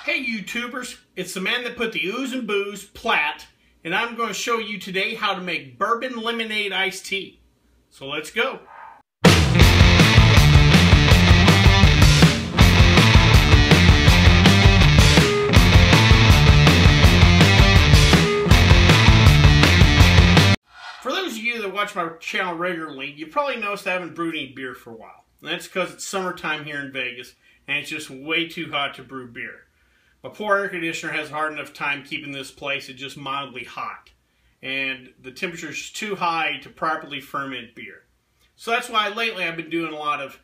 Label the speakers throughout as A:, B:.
A: Hey YouTubers, it's the man that put the ooze and booze, Platt, and I'm going to show you today how to make Bourbon Lemonade-Iced Tea. So let's go. For those of you that watch my channel regularly, you probably noticed I haven't brewed any beer for a while. And that's because it's summertime here in Vegas, and it's just way too hot to brew beer. My poor air conditioner has a hard enough time keeping this place at just mildly hot. And the temperature is too high to properly ferment beer. So that's why lately I've been doing a lot of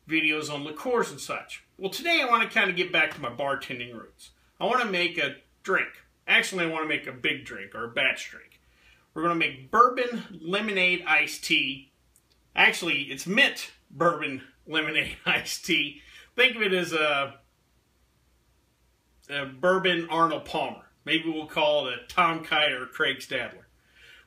A: videos on liqueurs and such. Well, today I want to kind of get back to my bartending roots. I want to make a drink. Actually, I want to make a big drink or a batch drink. We're going to make Bourbon Lemonade-Iced Tea. Actually, it's mint Bourbon Lemonade-Iced Tea. Think of it as a Bourbon Arnold Palmer. Maybe we'll call it a Tom Kite or Craig Stadler.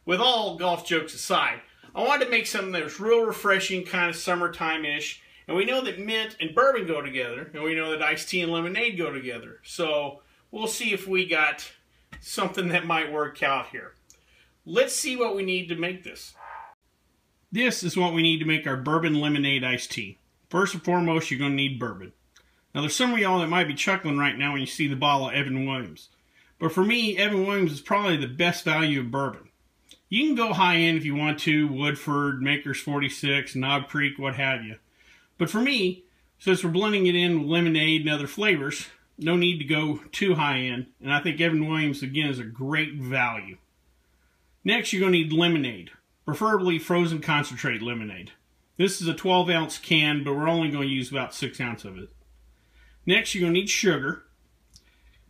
A: With all golf jokes aside, I wanted to make something that was real refreshing, kind of summertime-ish. And we know that mint and bourbon go together, and we know that iced tea and lemonade go together. So we'll see if we got something that might work out here. Let's see what we need to make this. This is what we need to make our Bourbon Lemonade-Iced Tea. First and foremost, you're going to need bourbon. Now, there's some of y'all that might be chuckling right now when you see the bottle of Evan Williams. But for me, Evan Williams is probably the best value of bourbon. You can go high-end if you want to, Woodford, Maker's 46, Knob Creek, what have you. But for me, since we're blending it in with lemonade and other flavors, no need to go too high-end. And I think Evan Williams, again, is a great value. Next, you're going to need lemonade, preferably frozen concentrate lemonade. This is a 12-ounce can, but we're only going to use about 6 ounces of it. Next, you're going to need sugar.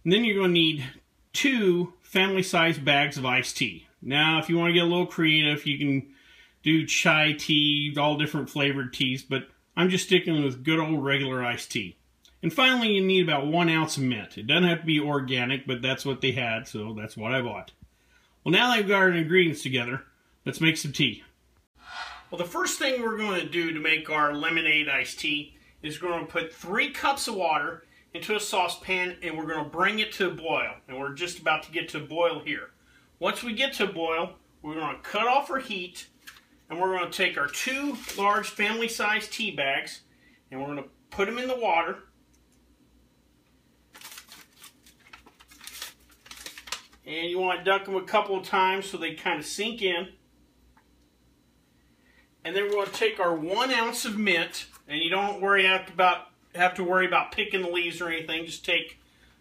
A: And then you're going to need 2 family-sized bags of iced tea. Now, if you want to get a little creative, you can do chai tea, all different flavored teas, but I'm just sticking with good old regular iced tea. And finally, you need about 1 ounce of mint. It doesn't have to be organic, but that's what they had, so that's what I bought. Well, now that we've got our ingredients together, let's make some tea. Well, the first thing we're going to do to make our lemonade iced tea is we're going to put 3 cups of water into a saucepan, and we're going to bring it to a boil. And we're just about to get to a boil here. Once we get to a boil, we're going to cut off our heat, and we're going to take our 2 large family-sized tea bags, and we're going to put them in the water. And you want to dunk them a couple of times so they kind of sink in. And then we're going to take our 1 ounce of mint, and you don't have to worry about picking the leaves or anything. Just take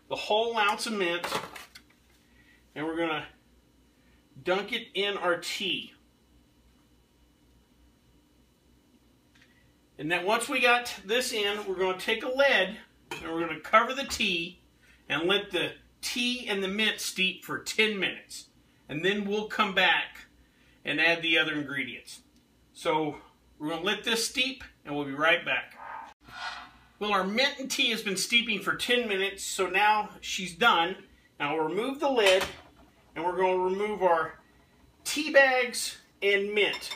A: the whole ounce of mint, and we're going to dunk it in our tea. And then once we got this in, we're going to take a lid, and we're going to cover the tea, and let the tea and the mint steep for 10 minutes. And then we'll come back and add the other ingredients. So we're going to let this steep, and we'll be right back. Well, our mint and tea has been steeping for 10 minutes, so now she's done. Now we'll remove the lid, and we're going to remove our tea bags and mint.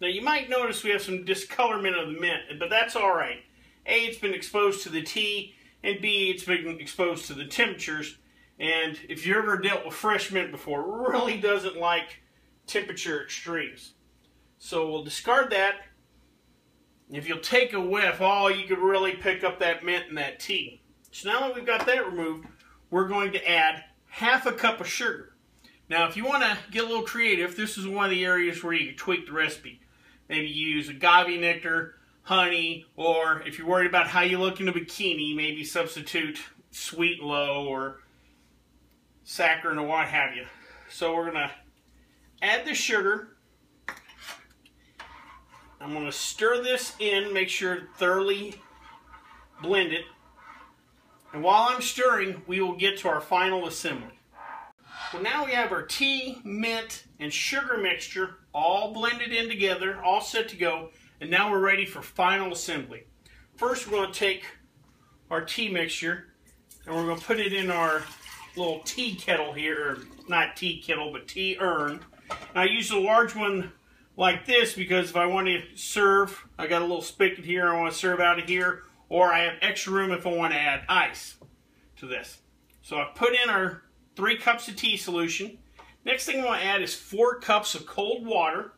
A: Now you might notice we have some discolorment of the mint, but that's all right. A, it's been exposed to the tea, and B, it's been exposed to the temperatures. And if you've ever dealt with fresh mint before, it really doesn't like temperature extremes. So we'll discard that. If you'll take a whiff, you could really pick up that mint and that tea. So now that we've got that removed, we're going to add half a cup of sugar. Now, if you want to get a little creative, this is one of the areas where you can tweak the recipe. Maybe use agave nectar, honey, or if you're worried about how you look in a bikini, maybe substitute sweet low or saccharin or what have you. So we're going to add the sugar. I'm going to stir this in, make sure it thoroughly blend it. And while I'm stirring, we will get to our final assembly. Well, now we have our tea, mint, and sugar mixture all blended in together, all set to go. And now we're ready for final assembly. First, we're going to take our tea mixture, and we're going to put it in our little tea kettle here, or not tea kettle, but tea urn. And I use a large one like this because if I want to serve, I got a little spigot here, I want to serve out of here, or I have extra room if I want to add ice to this. So I've put in our 3 cups of tea solution. Next thing I want to add is 4 cups of cold water.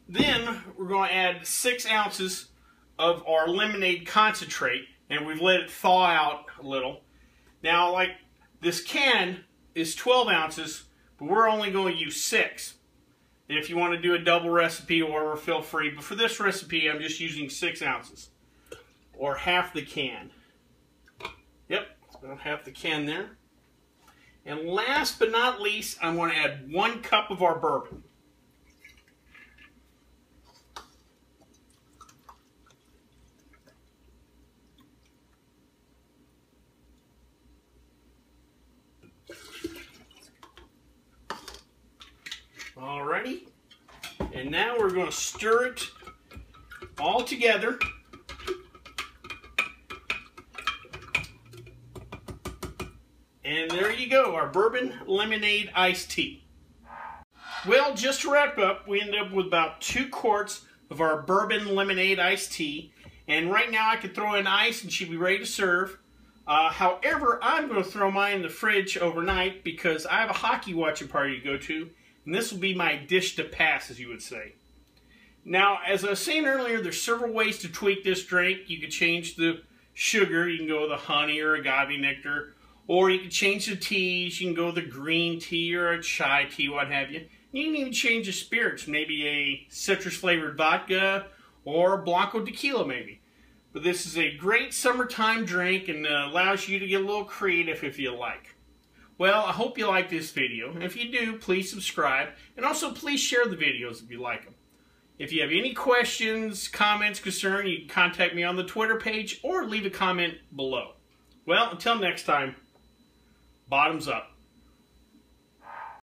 A: Then we're going to add 6 ounces of our lemonade concentrate, and we've let it thaw out a little. Now, like, this can is 12 ounces, but we're only going to use 6. If you want to do a double recipe or whatever, feel free. But for this recipe, I'm just using 6 ounces, or half the can. Yep, about half the can there. And last but not least, I'm going to add 1 cup of our bourbon. Alrighty, and now we're going to stir it all together. And there you go, our Bourbon Lemonade-Iced Tea. Well, just to wrap up, we ended up with about 2 quarts of our Bourbon Lemonade-Iced Tea. And right now I could throw in ice and she'd be ready to serve. However, I'm going to throw mine in the fridge overnight because I have a hockey watching party to go to. And this will be my dish to pass, as you would say. Now, as I was saying earlier, there's several ways to tweak this drink. You could change the sugar. You can go with a honey or agave nectar. Or you can change the teas. You can go with a green tea or a chai tea, what have you. You can even change the spirits. Maybe a citrus-flavored vodka or a Blanco tequila, maybe. But this is a great summertime drink and allows you to get a little creative if you like. Well, I hope you like this video, and if you do, please subscribe, and also please share the videos if you like them. If you have any questions, comments, concerns, you can contact me on the Twitter page or leave a comment below. Well, until next time, bottoms up.